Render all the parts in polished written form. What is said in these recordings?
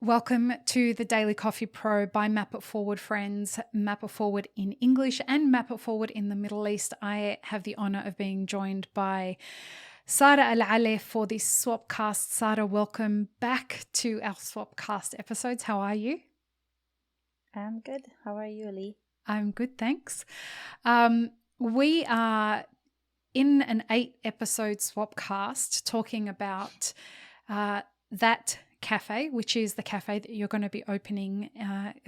Welcome to the Daily Coffee Pro by Map It Forward friends, Map It Forward in English and Map It Forward in the Middle East. I have the honor of being joined by Sara Alali for this SWAPCAST. Sara, welcome back to our SWAPCAST episodes. How are you? I'm good. How are you, Lee? I'm good, thanks. We are in an 8-episode SWAPCAST talking about that cafe, which is the cafe that you're going to be opening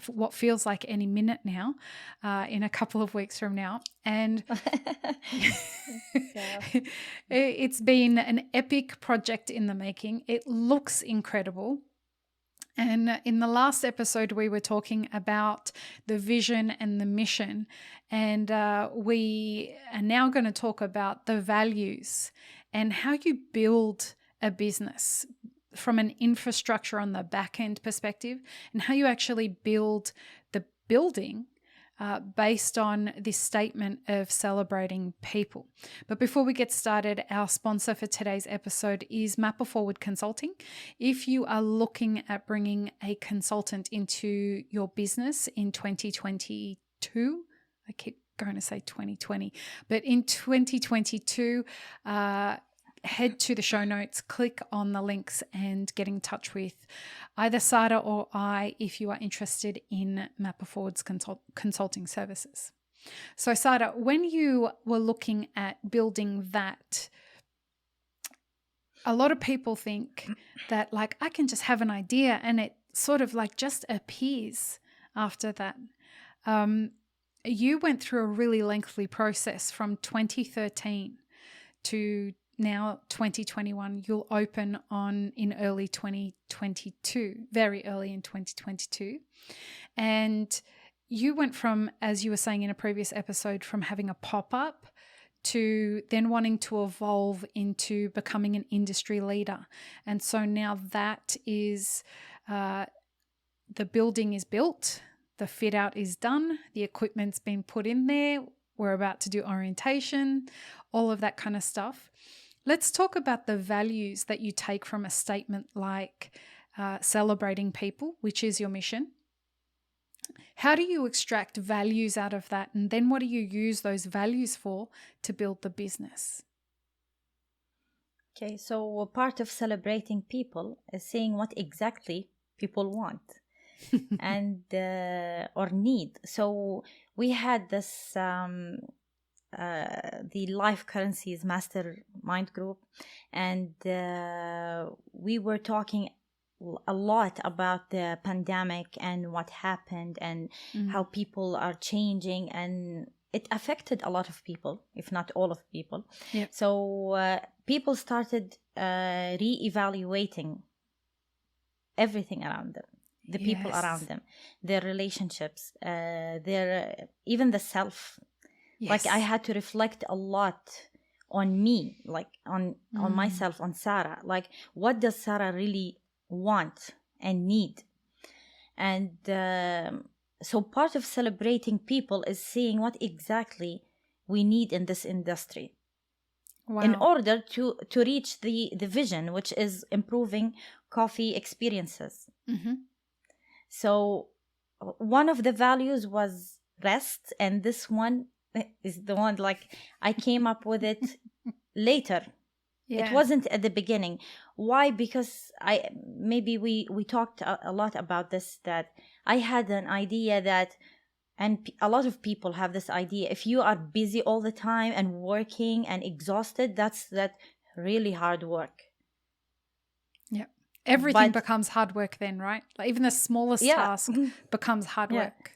what feels like any minute now, in a couple of weeks from now. And it's been an epic project in the making. It looks incredible. And in the last episode, we were talking about the vision and the mission. And we are now going to talk about the values and how you build a business from an infrastructure on the back end perspective, and how you actually build the building based on this statement of celebrating people. But before we get started, our sponsor for today's episode is Map It Forward Consulting. If you are looking at bringing a consultant into your business in 2022, I keep going to say 2020, but in 2022, head to the show notes, click on the links and get in touch with either Sara or I if you are interested in Map It Forward's consulting services. So Sara, when you were looking at building that, a lot of people think that like I can just have an idea and it sort of like just appears after that. You went through a really lengthy process from 2013 to now 2021. You'll open in early 2022, very early in 2022. And you went from, as you were saying in a previous episode, from having a pop-up to then wanting to evolve into becoming an industry leader. And so now that is, the building is built, the fit out is done, the equipment's been put in there, we're about to do orientation, all of that kind of stuff. Let's talk about the values that you take from a statement like celebrating people, which is your mission. How do you extract values out of that? And then what do you use those values for to build the business? Okay, so part of celebrating people is saying what exactly people want and or need. So we had this the Life Currencies Mastermind group, and we were talking a lot about the pandemic and what happened and how people are changing, and it affected a lot of people, if not all of people. Yep. So people started re-evaluating everything around them, the people around them, their relationships, their even the self. Yes. Like I had to reflect a lot on me, like on myself, on Sara. Like, what does Sara really want and need? And so part of celebrating people is seeing what exactly we need in this industry. Wow. In order to reach the vision, which is improving coffee experiences. Mm-hmm. So one of the values was rest, and this one is the one like I came up with it later. It wasn't at the beginning. Why? Because we talked a lot about this, that I had an idea that, and a lot of people have this idea, if you are busy all the time and working and exhausted, that's really hard work. Yeah. Everything becomes hard work then, right? Like even the smallest task becomes hard work.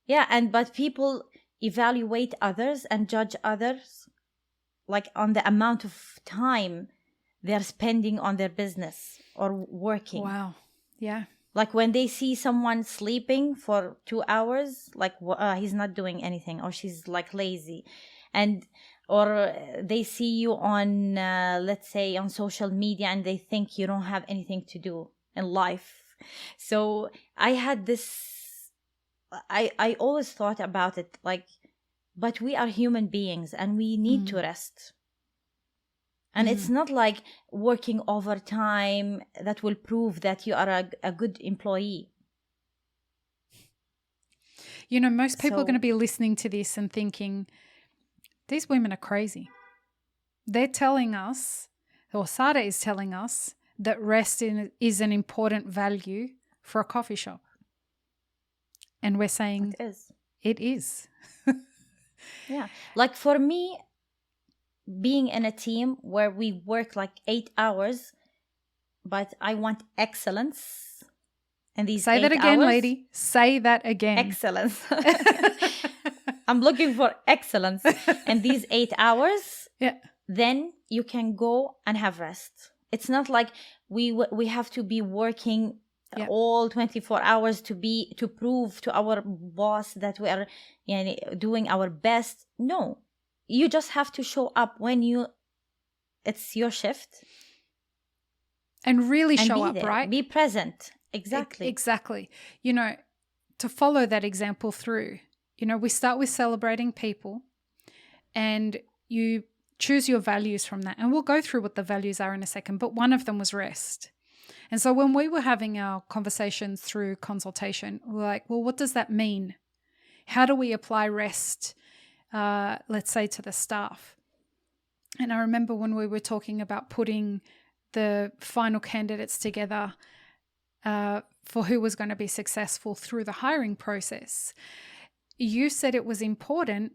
Yeah, but people evaluate others and judge others like on the amount of time they're spending on their business or working. Wow. Yeah. Like when they see someone sleeping for 2 hours, like he's not doing anything, or she's like lazy, or they see you on let's say on social media and they think you don't have anything to do in life. So I had this, I always thought about it like, but we are human beings and we need to rest. And it's not like working overtime that will prove that you are a good employee. You know, most people are going to be listening to this and thinking, these women are crazy. They're telling us, or Sara is telling us, that rest is an important value for a coffee shop. And we're saying it is. Yeah. Like for me, being in a team where we work like 8 hours, but I want excellence. And these Say that again, lady. Say that again. Excellence. I'm looking for excellence. And these 8 hours, then you can go and have rest. It's not like we have to be working all 24 hours to prove to our boss that we are doing our best. No, you just have to show up when it's your shift. And really show up, right? Be present. Exactly. Exactly. You know, to follow that example through, you know, we start with celebrating people and you choose your values from that. And we'll go through what the values are in a second, but one of them was rest. And so when we were having our conversations through consultation, we're like, well, what does that mean? How do we apply rest, let's say, to the staff? And I remember when we were talking about putting the final candidates together for who was going to be successful through the hiring process, you said it was important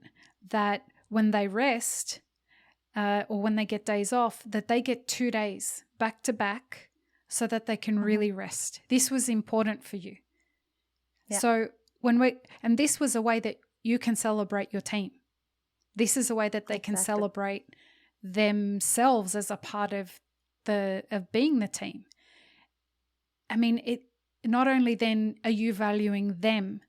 that when they rest or when they get days off, that they get 2 days back to back so that they can really rest. This was important for you. Yeah. So and this was a way that you can celebrate your team. This is a way that they can celebrate themselves as a part of being the team. I mean, it not only then are you valuing them,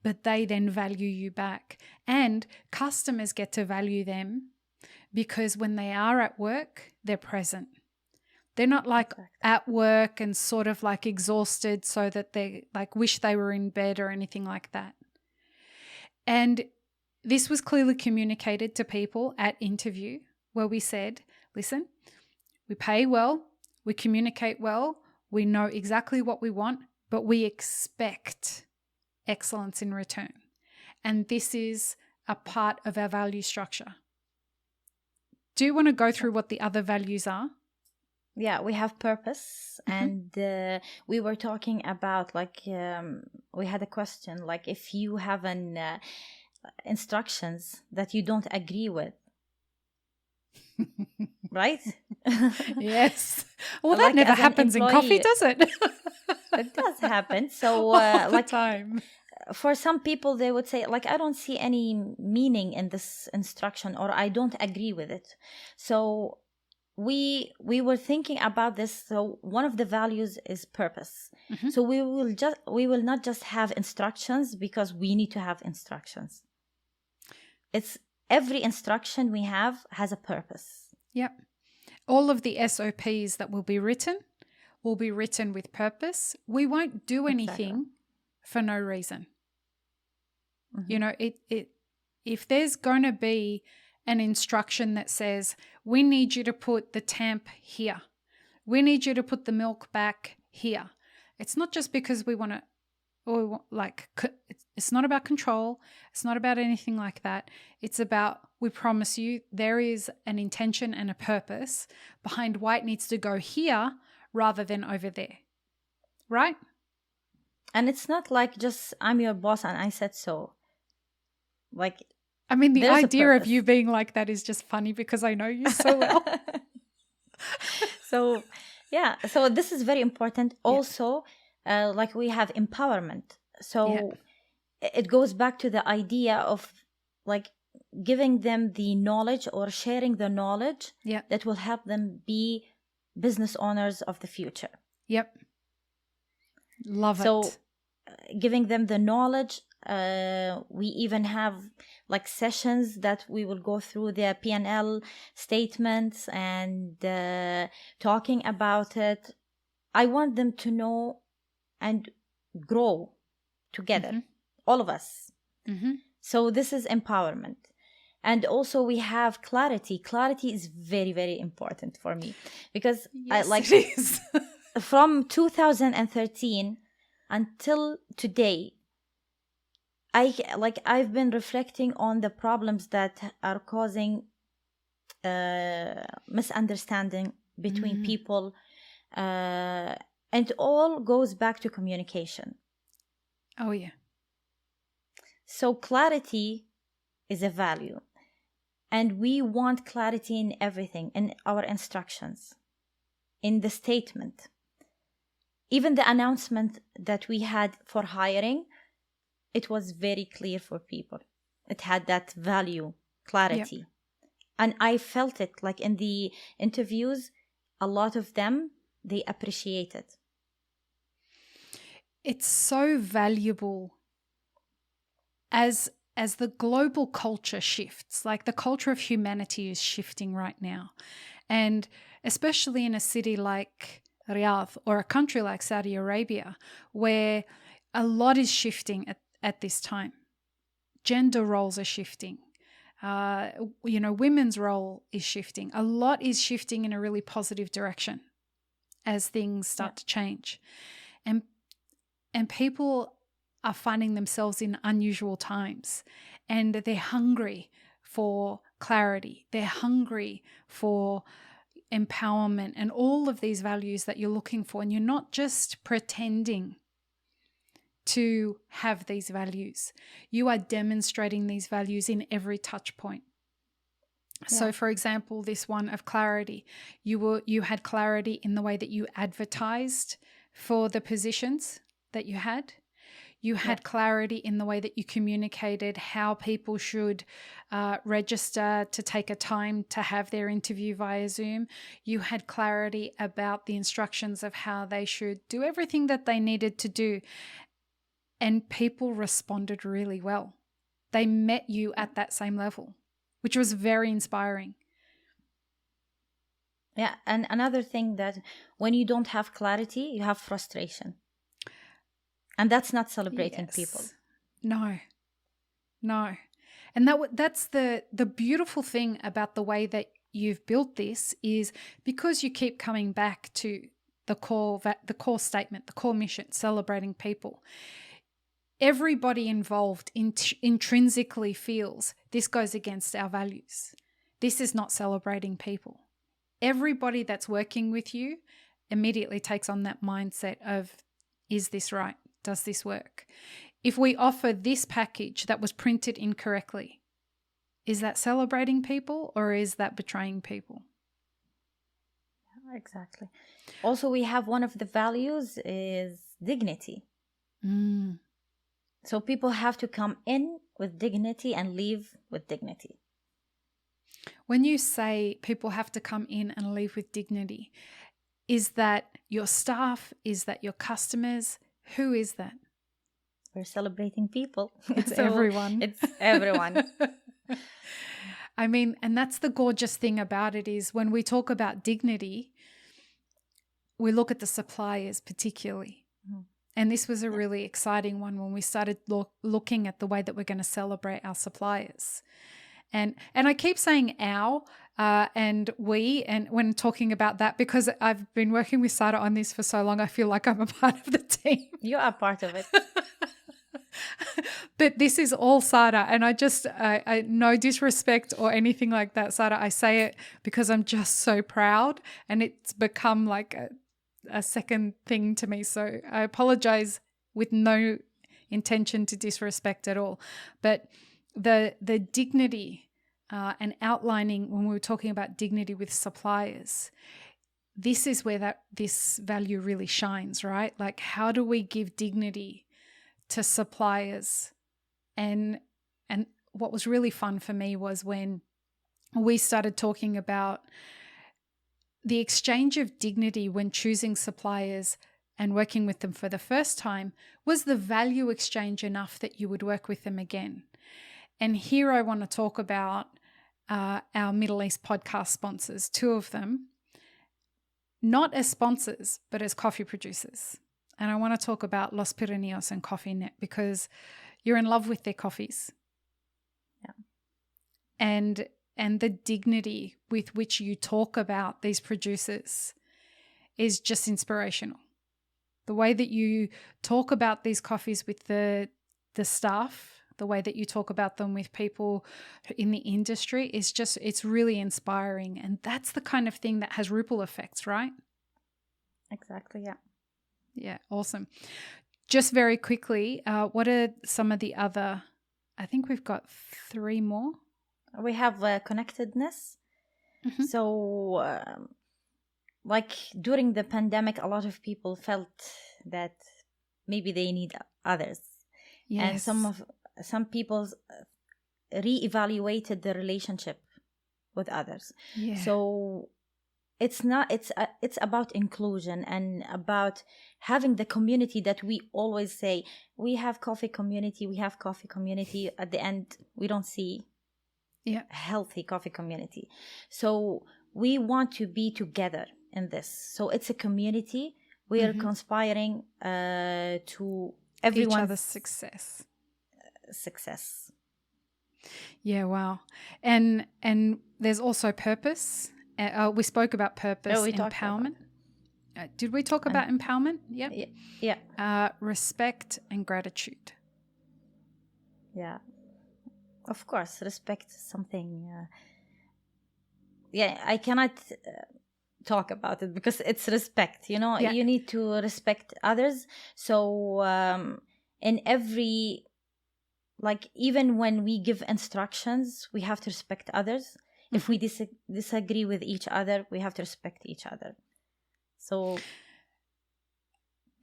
but they then value you back. And customers get to value them because when they are at work, they're present. They're not like at work and sort of like exhausted so that they like wish they were in bed or anything like that. And this was clearly communicated to people at interview where we said, listen, we pay well, we communicate well, we know exactly what we want, but we expect excellence in return. And this is a part of our value structure. Do you want to go through what the other values are? Yeah, we have purpose. And we were talking about we had a question, like if you have instructions that you don't agree with. Right? Yes. Well, that never happens in coffee, does it? It does happen. So all the time. For some people, they would say, like, I don't see any meaning in this instruction, or I don't agree with it. So we were thinking about this. So one of the values is purpose. So we will not just have instructions because we need to have instructions. It's every instruction we have has a purpose. Yep. All of the SOPs that will be written with purpose. We won't do anything for no reason. You know, if there's going to be an instruction that says, we need you to put the tamp here, we need you to put the milk back here, it's not just because we want to, or like, it's not about control. It's not about anything like that. It's about, we promise you there is an intention and a purpose behind why it needs to go here rather than over there. Right? And it's not like just, I'm your boss and I said so. Like, I mean, the idea of you being like that is just funny because I know you so well. So, yeah. So this is very important. Also, like we have empowerment. So it goes back to the idea of like giving them the knowledge or sharing the knowledge that will help them be business owners of the future. Yep. Love it. So giving them the knowledge, we even have like sessions that we will go through their P&L statements and talking about it. I want them to know and grow together, all of us. So this is empowerment. And also we have clarity. Clarity is very, very important for me, because it is. From 2013 until today, I've been reflecting on the problems that are causing misunderstanding between people, and it all goes back to communication. Oh yeah. So clarity is a value, and we want clarity in everything, in our instructions, in the statement. Even the announcement that we had for hiring, it was very clear for people. It had that value, clarity. Yep. And I felt it, like in the interviews, a lot of them, they appreciate it. It's so valuable as the global culture shifts. Like the culture of humanity is shifting right now. And especially in a city like Riyadh or a country like Saudi Arabia, where a lot is shifting at this time. Gender roles are shifting. Women's role is shifting. A lot is shifting in a really positive direction as things start to change. And people are finding themselves in unusual times, and they're hungry for clarity. They're hungry for empowerment and all of these values that you're looking for. And you're not just pretending to have these values. You are demonstrating these values in every touch point. Yeah. So for example, this one of clarity, you had clarity in the way that you advertised for the positions that you had. You had clarity in the way that you communicated how people should register to take a time to have their interview via Zoom. You had clarity about the instructions of how they should do everything that they needed to do. And people responded really well. They met you at that same level, which was very inspiring. Yeah, and another thing, that when you don't have clarity, you have frustration. And that's not celebrating people. No. And that's the beautiful thing about the way that you've built this, is because you keep coming back to the core statement, the core mission, celebrating people. Everybody involved intrinsically feels this goes against our values. This is not celebrating people. Everybody that's working with you immediately takes on that mindset of, is this right? Does this work? If we offer this package that was printed incorrectly, is that celebrating people or is that betraying people? Exactly. Also, we have one of the values is dignity. So people have to come in with dignity and leave with dignity. When you say people have to come in and leave with dignity, is that your staff? Is that your customers? Who is that? We're celebrating people. It's everyone. It's everyone. I mean, and that's the gorgeous thing about it, is when we talk about dignity, we look at the suppliers particularly. And this was a really exciting one when we started looking at the way that we're going to celebrate our suppliers. And I keep saying our and we, and when talking about that, because I've been working with Sara on this for so long, I feel like I'm a part of the team. You are part of it. But this is all Sara, and I no disrespect or anything like that, Sara. I say it because I'm just so proud, and it's become like a second thing to me. So I apologize with no intention to disrespect at all. But the dignity and outlining, when we were talking about dignity with suppliers, this is where this value really shines, right? Like, how do we give dignity to suppliers? And what was really fun for me was when we started talking about the exchange of dignity when choosing suppliers and working with them for the first time. Was the value exchange enough that you would work with them again? And here I want to talk about our Middle East podcast sponsors, two of them, not as sponsors, but as coffee producers. And I want to talk about Los Pirineos and Coffee Net, because you're in love with their coffees. Yeah. and the dignity with which you talk about these producers is just inspirational. The way that you talk about these coffees with the staff, the way that you talk about them with people in the industry is just, it's really inspiring. And that's the kind of thing that has ripple effects, right? Exactly, yeah. Yeah, awesome. Just very quickly, what are some of the other, I think we've got 3 more. We have connectedness. Mm-hmm. So like during the pandemic, a lot of people felt that maybe they need others. Yes. And some people reevaluated the relationship with others. Yeah. So it's about inclusion and about having the community that we always say we have coffee community. At the end, we don't see a healthy coffee community. So we want to be together in this. So it's a community. We are conspiring to everyone's each other's success. Yeah, wow. And there's also purpose. We spoke about purpose, empowerment. Did we talk about empowerment? Yep. Yeah. Respect and gratitude. Yeah. Of course, respect is something. I cannot talk about it because it's respect. You know, you need to respect others. So in every, like, even when we give instructions, we have to respect others. If we disagree with each other, we have to respect each other. So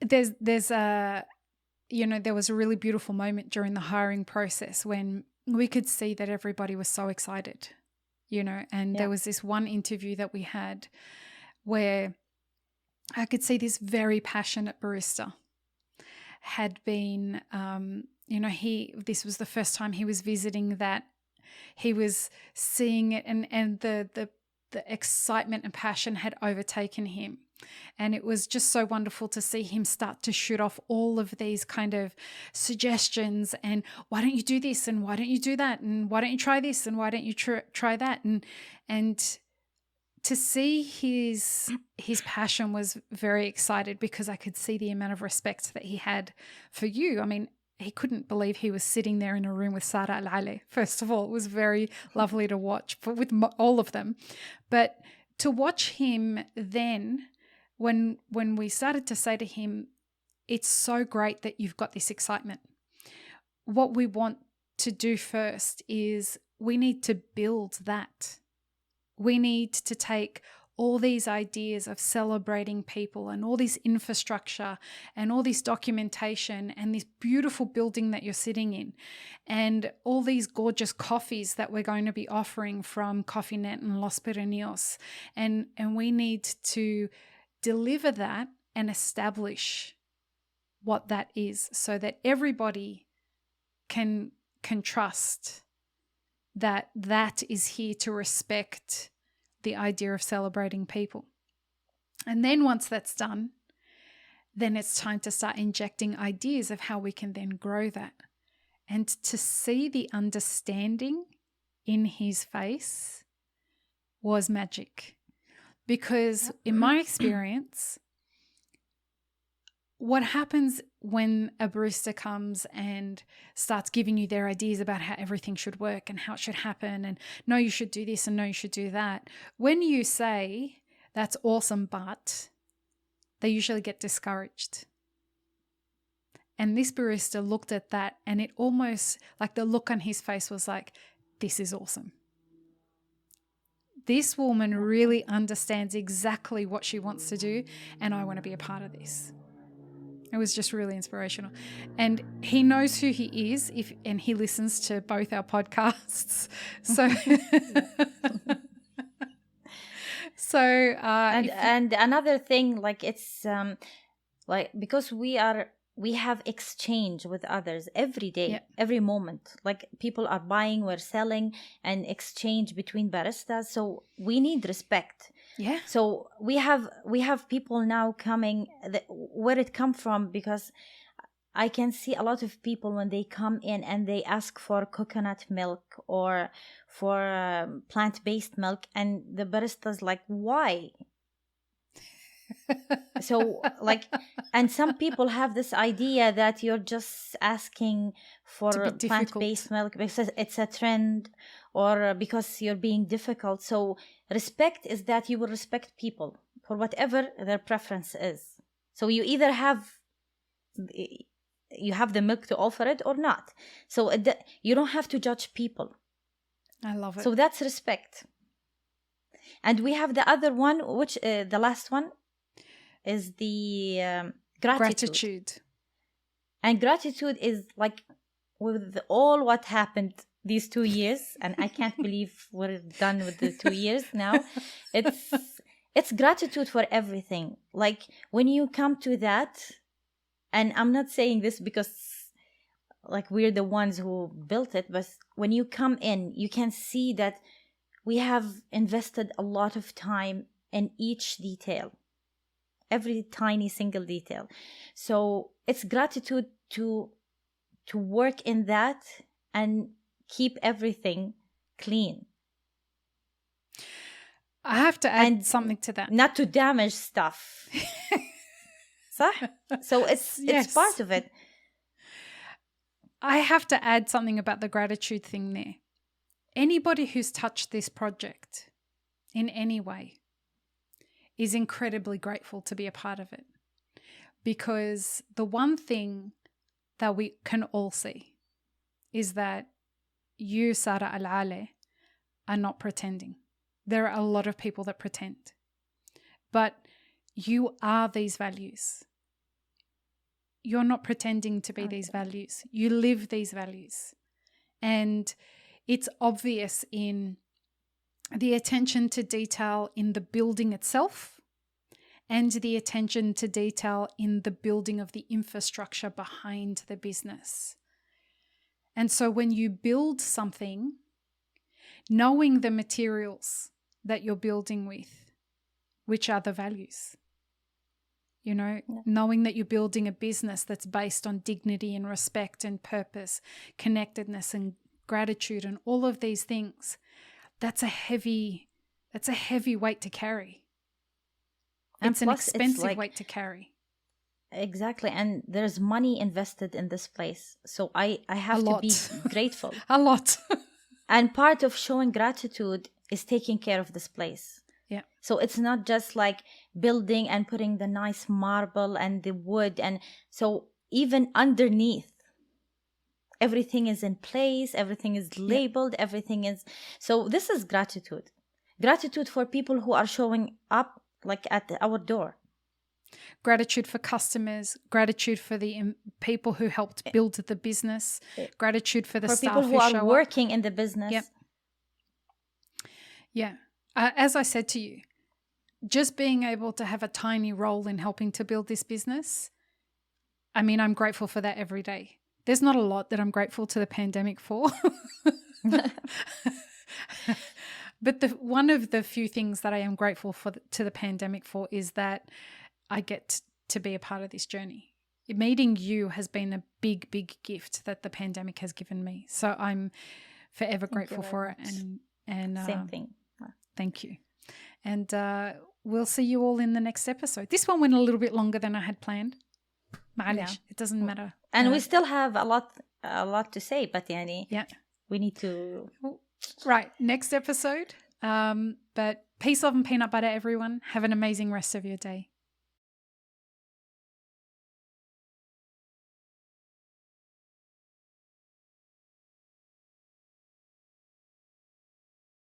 there's a, there was a really beautiful moment during the hiring process when we could see that everybody was so excited, and there was this one interview that we had where I could see this very passionate barista had been, this was the first time he was visiting that. He was seeing it, and the excitement and passion had overtaken him. And it was just so wonderful to see him start to shoot off all of these kind of suggestions and why don't you do this and why don't you do that and why don't you try this and why don't you try that, and to see his passion was very excited because I could see the amount of respect that he had for you. I mean, he couldn't believe he was sitting there in a room with Sara Alali. First of all, it was very lovely to watch with all of them. But to watch him then, when we started to say to him, it's so great that you've got this excitement. What we want to do first is we need to build that. We need to take all these ideas of celebrating people and all this infrastructure and all this documentation and this beautiful building that you're sitting in and all these gorgeous coffees that we're going to be offering from Coffee Net and Los Pirineos. And we need to deliver that and establish what that is so that everybody can trust that that is here to respect the idea of celebrating people. And then once that's done, then it's time to start injecting ideas of how we can then grow that. And to see the understanding in his face was magic. Because in my experience, what happens when a barista comes and starts giving you their ideas about how everything should work and how it should happen and no, you should do this and no, you should do that. When you say, that's awesome, but they usually get discouraged. And this barista looked at that and it almost, like the look on his face was like, this is awesome. This woman really understands exactly what she wants to do and I want to be a part of this. It was just really inspirational. And he knows who he is and he listens to both our podcasts. So and another thing, like it's like because we have exchange with others every day, every moment. Like people are buying, we're selling, and exchange between baristas. So we need respect. Yeah. So we have people now coming. Where it come from? Because I can see a lot of people when they come in and they ask for coconut milk or for plant-based milk, and the barista's like, why? So like, and some people have this idea that you're just asking for plant-based milk because it's a trend or because you're being difficult. So respect is that you will respect people for whatever their preference is. So you either have the milk to offer it or not. So you don't have to judge people. I love it. So that's respect. And we have the other one, which the last one is the gratitude. And gratitude is like, with all what happened these 2 years, and I can't believe we're done with the 2 years now. It's gratitude for everything. Like when you come to that, and I'm not saying this because like we're the ones who built it, but when you come in, you can see that we have invested a lot of time in each detail, every tiny single detail. So it's gratitude to work in that and keep everything clean. I have to add something to that. Not to damage stuff. So it's part of it. I have to add something about the gratitude thing there. Anybody who's touched this project in any way is incredibly grateful to be a part of it. Because the one thing that we can all see is that you, Sara Alali, are not pretending. There are a lot of people that pretend. But you are these values. You're not pretending to be these values. You live these values. And it's obvious in the attention to detail in the building itself and the attention to detail in the building of the infrastructure behind the business. And so when you build something, knowing the materials that you're building with, which are the values, knowing that you're building a business that's based on dignity and respect and purpose, connectedness and gratitude and all of these things, that's a heavy weight to carry. And it's an expensive weight to carry. Exactly. And there's money invested in this place. So I have to be grateful. A lot. And part of showing gratitude is taking care of this place. Yeah. So it's not just like building and putting the nice marble and the wood. And so even underneath, everything is in place, everything is labeled, everything is... So this is gratitude. Gratitude for people who are showing up like at our door. Gratitude for customers, gratitude for the people who helped build the business, gratitude for the staff people who are working in the business. Yep. Yeah. As I said to you, just being able to have a tiny role in helping to build this business, I mean, I'm grateful for that every day. There's not a lot that I'm grateful to the pandemic for. But one of the few things that I am grateful to the pandemic for is that I get to be a part of this journey. Meeting you has been a big, big gift that the pandemic has given me. So I'm forever grateful for it. And same thing. Thank you. And we'll see you all in the next episode. This one went a little bit longer than I had planned. Ma'alish, it doesn't matter. And we still have a lot to say, but we need to... Right, next episode. But peace, love and peanut butter, everyone. Have an amazing rest of your day.